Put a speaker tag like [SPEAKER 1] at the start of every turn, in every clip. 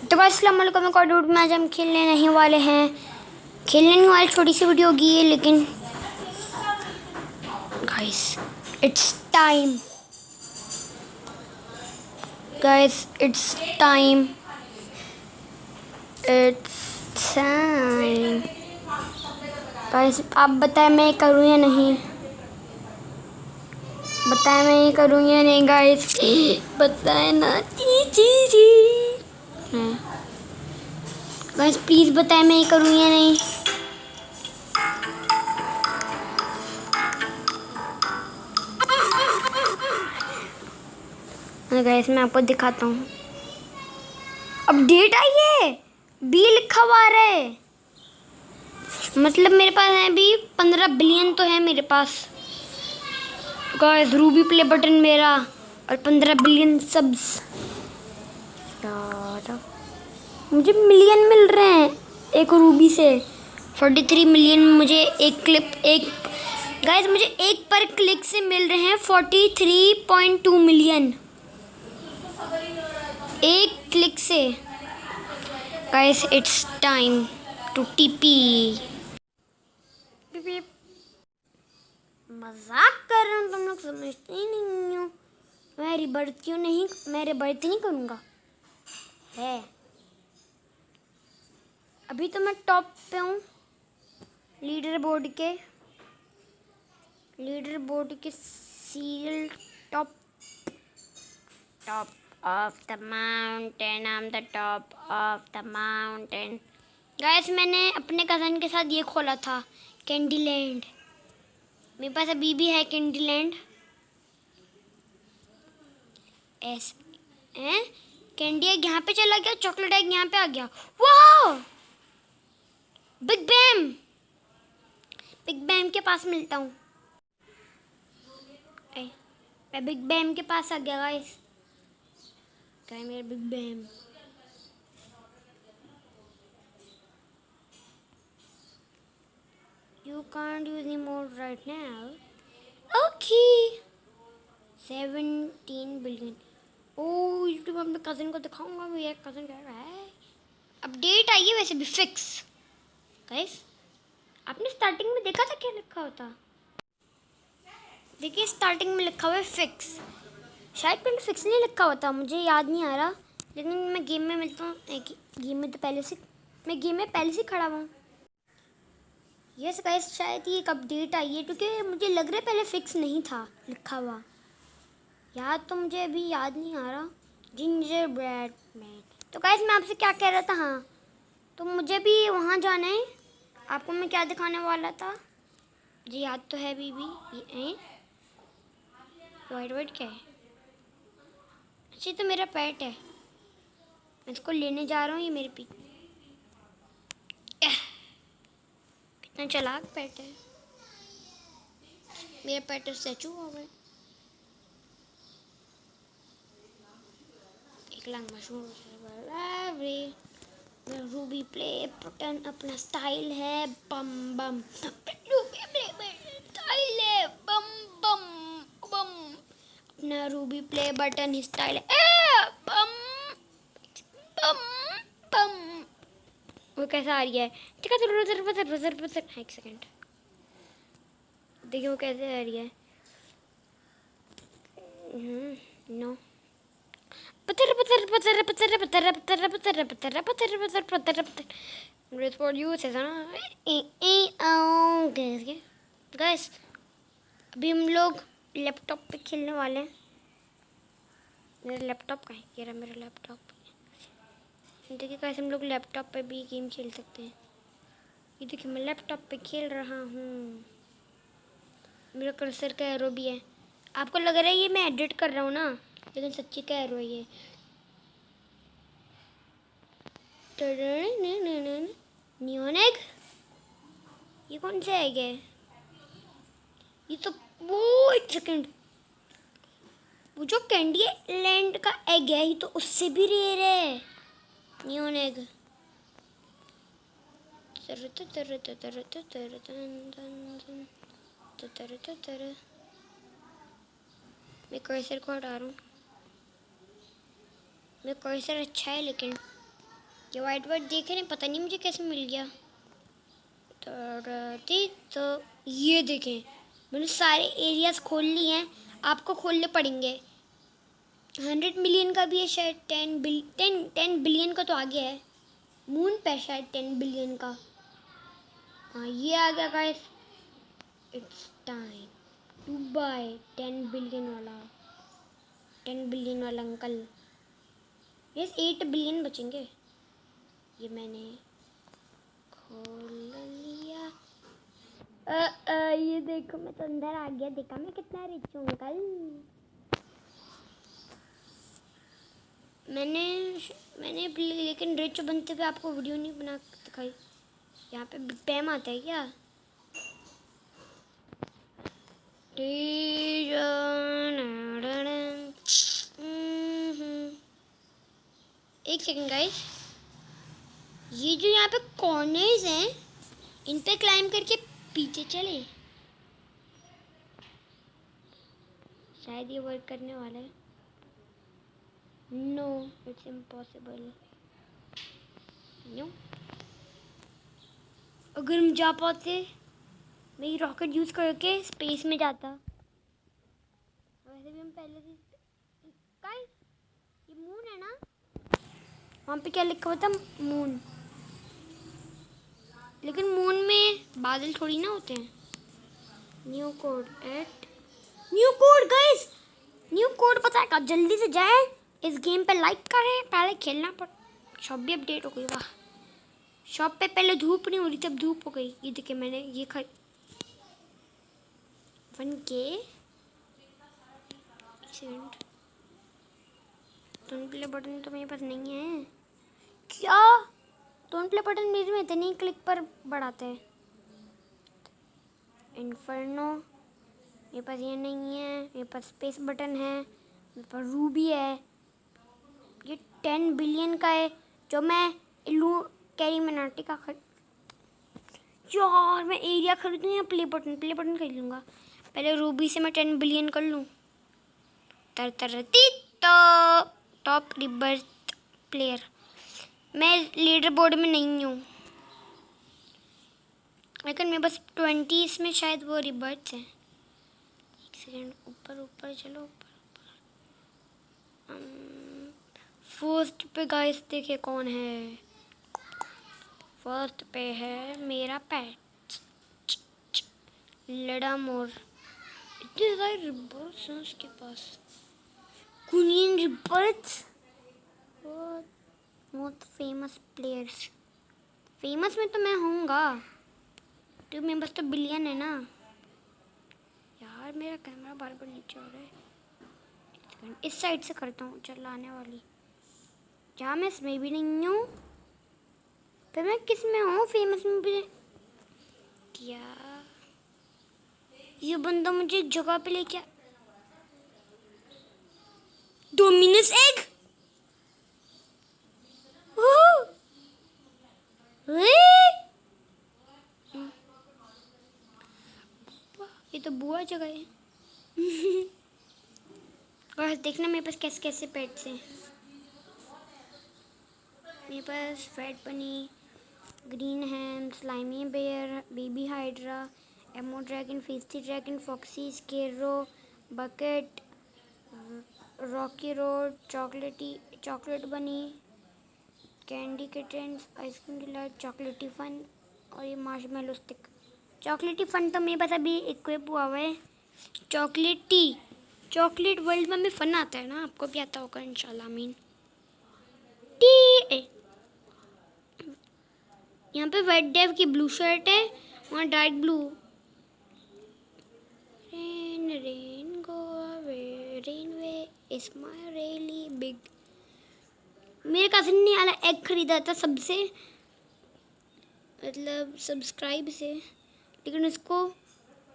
[SPEAKER 1] तो गाइस अस्सलाम वालेकुम। कॉड आउट में आज हम खेलने नहीं वाले हैं, खेलने नहीं वाले, छोटी सी वीडियो होगी ये, लेकिन guys it's time, guys it's time, it's time. Guys आप बताएं मैं करूँ या नहीं, बताएं मैं ये करूँ या नहीं गाइस, बताएं ना जी जी जी। गाइस प्लीज़ बताएं मैं ये करूँ या नहीं। गाइस मैं आपको दिखाता हूँ, अपडेट आई है, बी लिखा हुआ आ रहा है, मतलब मेरे पास है भी 15 बिलियन तो है मेरे पास गाइस। रूबी प्ले बटन मेरा और 15 बिलियन सब्स, मुझे मिलियन मिल रहे हैं एक रूबी से। 43 मिलियन मुझे एक क्लिप, एक गाइस मुझे एक पर क्लिक से मिल रहे हैं 43.2 मिलियन एक क्लिक से। Guys it's time to TP. मजाक कर रहा हूँ, तुम लोग समझते ही नहीं हो। मैं रिबर्थ क्यों नहीं, मैं रिबर्थ नहीं करूँगा है। अभी तो मैं टॉप पे हूँ लीडर बोर्ड के serial top of the mountain, I am the top of the mountain. Guys मैंने अपने कज़न के साथ ये खोला था कैंडी लैंड, मेरे पास अभी भी है कैंडी लैंड। ऐसे हैं, कैंडी एग यहाँ पे चला गया, चॉकलेट एग यहाँ पे आ गया। वाह, बिग बैम के पास मिलता हूँ, मैं बिग बैम के पास आ गया गाइस। क्या है मेरा big bam? You can't use the mode right now. Okay. 17 बिलियन। ओह यूट्यूब अपने कज़न को दिखाऊंगा, मेरा कज़न क्या रहा है। अपडेट आई है वैसे भी फिक्स। गाइस आपने स्टार्टिंग में देखा था क्या लिखा होता? देखिए स्टार्टिंग में लिखा हुआ है फिक्स, शायद पहले फिक्स नहीं लिखा होता, मुझे याद नहीं आ रहा, लेकिन मैं गेम में मिलता हूँ। गेम में तो पहले से, मैं गेम में पहले से खड़ा हूँ। यस गाइस शायद ये एक अपडेट आई है, क्योंकि मुझे लग रहा है पहले फिक्स नहीं था लिखा हुआ, याद तो मुझे अभी याद नहीं आ रहा। Ginger bread man. तो गाइस मैं आपसे क्या कह रहा था, हाँ तो मुझे भी वहाँ जाना है। आपको मैं क्या दिखाने वाला था, मुझे याद तो है अभी भी। ये वाइट क्या है? अच्छा तो मेरा पेट है, मैं इसको लेने जा रहा हूँ, ये मेरे पीछे। कितना चालाक पेट है मेरा, पेट स्टैचू हो गए। एक लाख मशहूर रूबी प्ले बटन अपना स्टाइल है, बम बम रूबी प्ले बटन स्टाइल है, बम बम बम। अपना रूबी प्ले बटन स्टाइल है, बम बम बम। वो कैसा आ रही है, एक सेकंड देखिए वो कैसे आ रही है। नो पत्थर पत्थर पत्थर पत्थर पत्थर पत्थर पत्थर पत्थर पत्थर पत्थर पत्थर पत्थर रेस फॉर यू से गाइस अभी हम लोग लैपटॉप पे खेलने वाले हैं। मेरा लैपटॉप कहाँ है, ये रहा मेरा लैपटॉप। देखिए गाइस हम लोग लैपटॉप पे भी गेम खेल सकते हैं। ये देखिए मैं लैपटॉप पे खेल रहा हूँ, मेरा कर्सर का एरो भी है। आपको लग रहा है ये मैं एडिट कर रहा हूँ ना, लेकिन सच्ची का एरो है ये। नियॉन एग, ये कौन सा एग है? ये तो वो एक सेकंड, वो जो कैंडी लैंड का एग है ये तो उससे भी रेयर है, नियॉन एग। मैं कर्सर को हटा रहा हूँ, मैं कर्सर अच्छा है लेकिन ये वाइट वाइट देखे नहीं, पता नहीं मुझे कैसे मिल गया। तो ये देखें, मैंने सारे एरियाज खोल लिए हैं, आपको खोलने पड़ेंगे। 100 मिलियन का भी है शायद, 10 बिलियन का तो आ गया है। मून पे शायद 10 बिलियन का। हाँ ये आ गया guys. It's time to buy 10 billion वाला, 10 बिलियन वाला अंकल। यस 8 बिलियन बचेंगे। ये मैंने खोल लिया। ये देखो मैं तो अंदर आ गया, देखा मैं कितना रिच हूँ अंकल। मैंने लेकिन रिच बनते हुए आपको वीडियो नहीं बना दिखाई। यहाँ पे बिग पैम आता है क्या? एक सेकंड गाइस, ये जो यहाँ पे कॉर्नर्स हैं इन पे क्लाइम करके पीछे चले, शायद ये वर्क करने वाला है। No it's impossible. नो, अगर हम जा पाते मैं ये रॉकेट यूज़ करके स्पेस में जाता। वैसे भी हम पहले से गाइस, ये मून है ना, वहाँ पे क्या लिखा हुआ था? मून। लेकिन मून में बादल थोड़ी ना होते हैं। New code at, new code guys, new code पता है, जल्दी से जाए इस गेम पे, लाइक करें, पहले खेलना पर। शॉप भी अपडेट हो गई, वाह। शॉप पे पहले धूप नहीं हो रही, तब धूप हो गई। ये देखिए मैंने ये 1K second. Tone play button तो मेरे पास नहीं है क्या? टोन प्ले बटन मेरे में इतने क्लिक पर बढ़ाते हैं। इन्फर्नो मेरे पास ये नहीं है। मेरे पास स्पेस बटन है, मेरे पास रूबी है। ये 10 बिलियन का है जो मैं इलू कैरी मिनाटी का यार मैं एरिया खरीदूँ या प्ले बटन खरीद लूँगा। पहले रूबी से मैं 10 बिलियन कर लूँ। तो टॉप रिबर्थ प्लेयर, मैं लीडर बोर्ड में नहीं हूँ, लेकिन मेरे पास 20 में शायद वो रिबर्थ हैं। एक सेकंड, ऊपर ऊपर चलो, ऊपर ऊपर। फर्स्ट पे गाइस देखिए कौन है। फर्स्ट पे है मेरा पेट लड़ा मोर। इतने सारे रिबर्थ हैं उसके पास। कुनियन rebirth, most famous players. Famous में तो मैं होऊंगा, तो मेरे पास तो बिलियन है ना। यार मेरा कैमरा बार बार नीचे हो रहा है। इस साइड से करता हूँ, चल आने वाली जहाँ मैं इसमें भी नहीं हूँ, फिर मैं किस में हूँ? फेमस में भी क्या? ये बंदा मुझे एक जगह पे लेके डोमिनस एग। ये तो बुआ जगह है। और देखना मेरे पास कैसे कैसे पेट्स हैं। मेरे पास fat bunny, green ham, slimy bear, baby hydra, emo dragon, feisty dragon, foxy, स्केरो, bucket, rocky road, chocolate bunny, candy kittens, ice cream delight, chocolatey fun और ये मार्शमेलो स्टिक। चॉकलेटी फन तो मेरे पास अभी इक्विप हुआ है। चॉकलेट वर्ल्ड में फन आता है ना, आपको भी आता होगा इंशाल्लाह। मीन टी यहाँ पे वेट डेव की ब्लू शर्ट है, वहाँ dark blue. Rain go away, rain way is my really big. मेरे कज़न ने वाला एग खरीदा था सबसे, मतलब सब्सक्राइब से, लेकिन उसको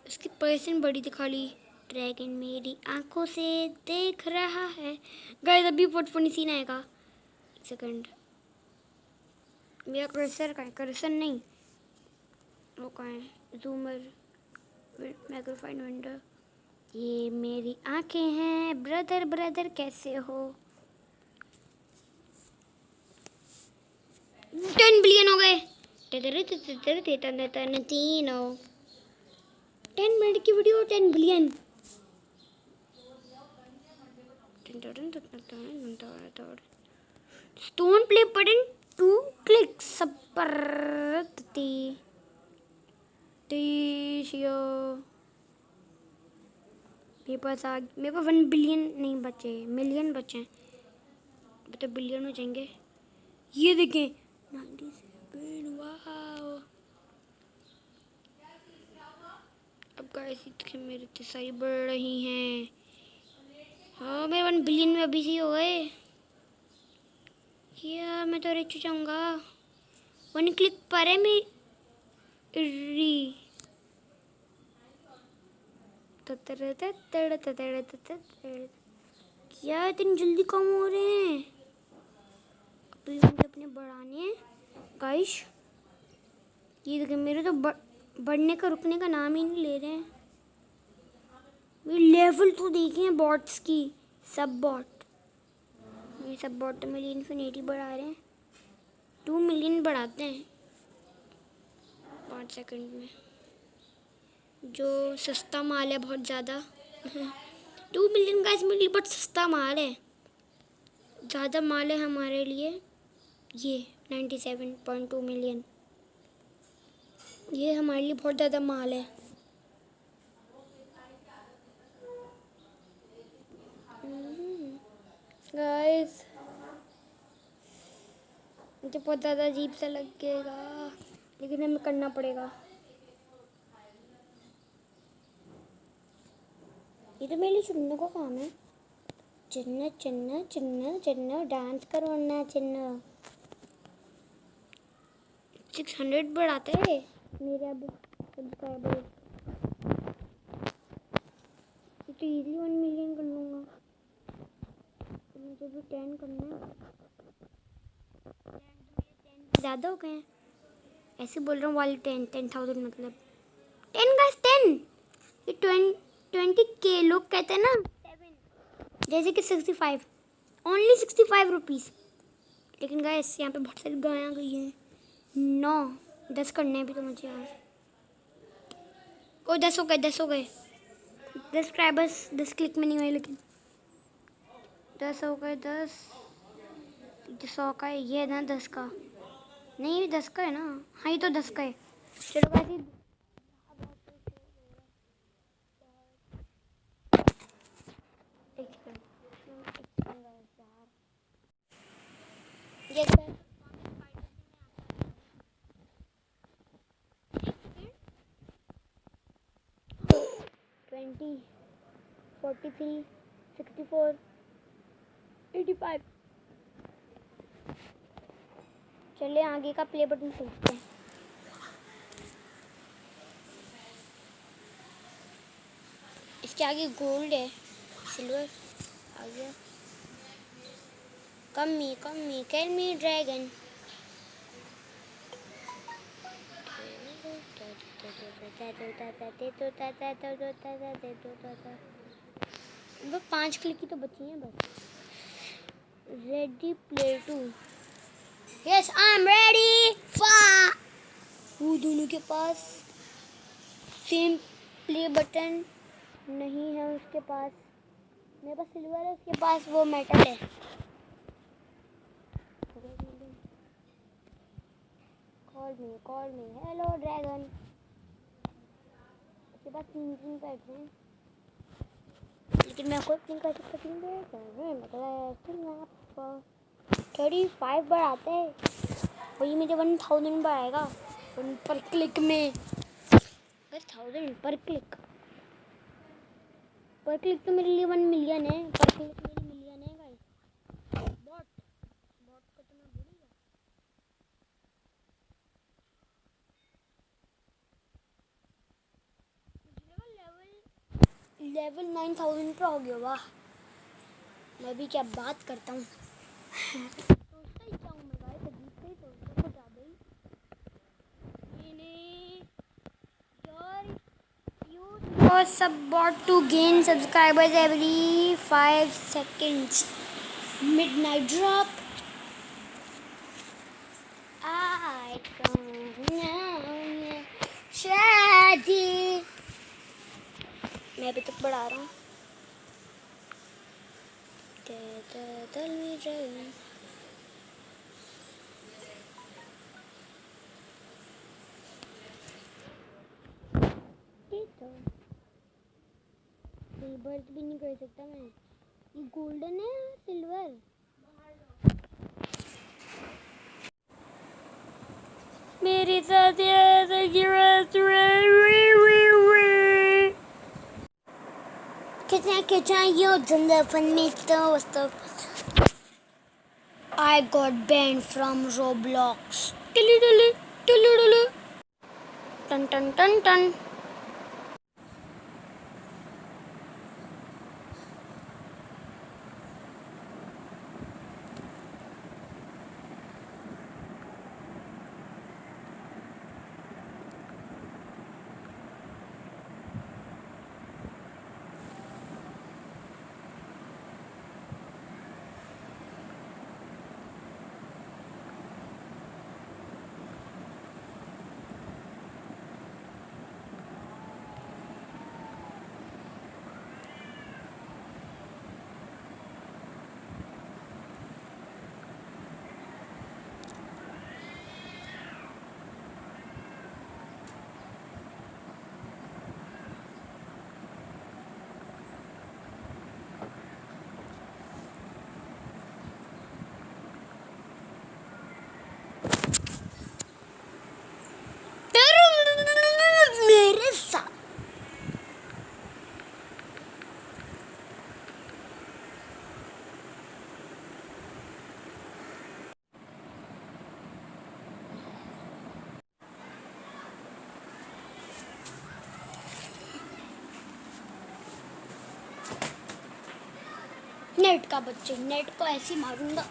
[SPEAKER 1] उसकी पर्सन बड़ी दिखा ली। ड्रैगन मेरी आंखों से देख रहा है। गाइस अभी बहुत फनी सीन आएगा। एक सेकंड, मेरा कर्सर का है, कर्सर नहीं वो कहाँ है? जूमर, मैग्नीफाइंग विंडो। ये मेरी आंखें हैं। ब्रदर कैसे हो? तीनों 10 मिनट की video 10 billion. Stone play button 2 click मेरे पास 1 बिलियन नहीं बचे, मिलियन बचे हैं। अब तो बिलियन हो जाएंगे। ये देखें 97। वाओ। अब गाइस मेरे तो सारी बढ़ रही हैं। हाँ मेरे 1 बिलियन में अभी से हो गए। यार मैं तो रिच हो जाऊंगा। 1 क्लिक पर है मेरी। क्या इतनी जल्दी कम हो रहे हैं? अभी मुझे अपने बढ़ाने हैं गाइस। ये देखिए मेरे तो बढ़ने का रुकने का नाम ही नहीं ले रहे हैं। लेवल तो देखे हैं बॉट्स की। सब बॉट तो मेरी इन्फिनिटी बढ़ा रहे हैं। 2 मिलियन बढ़ाते हैं 5 सेकंड में। जो सस्ता माल है बहुत ज़्यादा। 2 मिलियन गाइस मेरे लिए बहुत सस्ता माल है। ज़्यादा माल है हमारे लिए ये 97.2 मिलियन। ये हमारे लिए बहुत ज़्यादा माल है। गाइस मुझे बहुत ज़्यादा अजीब सा लगेगा, लेकिन हमें करना पड़ेगा। ये तो मेरे लिए चुनने का काम है। चिन्ना चिन्ना चिन्ना चिन्ना डांस करवाना चिन्ना। 600 बढ़ाते हैं मेरे अब सब्सक्राइबर। ये तो इजीली 1 मिलियन कर लूँगा। तो मुझे भी 10 करना है। ज़्यादा हो गए हैं। ऐसे बोल रहा हूँ वाली 10,000 मतलब 10 गाइस 10। ये 20K लोग कहते हैं ना 7 जैसे कि 65 ओनली 65 रुपीज़। लेकिन गाइस यहाँ पे बहुत सारी गायें आ गई हैं। 9 10 करने हैं भी तो मुझे यार। ओ 10 हो गए 10 हो गए। 10 सब्सक्राइबर्स 10 क्लिक में नहीं हुए, लेकिन 10 हो गए। 100 का है ये ना 10 का नहीं 10 का है ना। हाँ ये तो 10 का है। चलो गाइस ये 20 43 64 85। चलिए आगे का प्ले बटन खोलते हैं। इसके आगे गोल्ड है, सिल्वर आ गया। कमी कैन मी ड्रैगन। वो 5 क्लिक की तो बची हैं बस। Ready play 2। Yes I am ready for. वो दोनों के पास सेम प्ले बटन नहीं है उसके पास। मेरे पास सिल्वर है, उसके पास वो मेटल है। Call me hello dragon. उसके पास 3 पैट हैं, लेकिन मैं कोई 3 कर सकता हूँ। मतलब 35 बढ़ाते हैं वही मुझे 1000 बढ़ाएगा 1 पर क्लिक में। 1000 पर क्लिक तो मेरे लिए 1 मिलियन है। पर क्लिक मेरी मिलियन है गाइस। बॉट को तो मैं भूल ही गया। लेवल 9000 पर हो गया। वाह मैं भी क्या बात करता हूँ। सोचता ही क्या हूँ मैं गाइस, अजीब से ही सोचता हूँ ज़्यादा ही। Was about to gain subscribers every 5 seconds. Midnight drop. I don't मैं अभी तक बढ़ा रहा हूँ। Tell me, Dragon. बर्थ भी नहीं कर सकता मैं। ये गोल्डन है सिल्वर। मेरे साथ कितना ये जिंदा फन में तो I got banned from Roblox. Tilly dilly, tilly dilly. Dun dun dun dun. मेरे साथ नेट का बच्चे, नेट को ऐसे मारूंगा।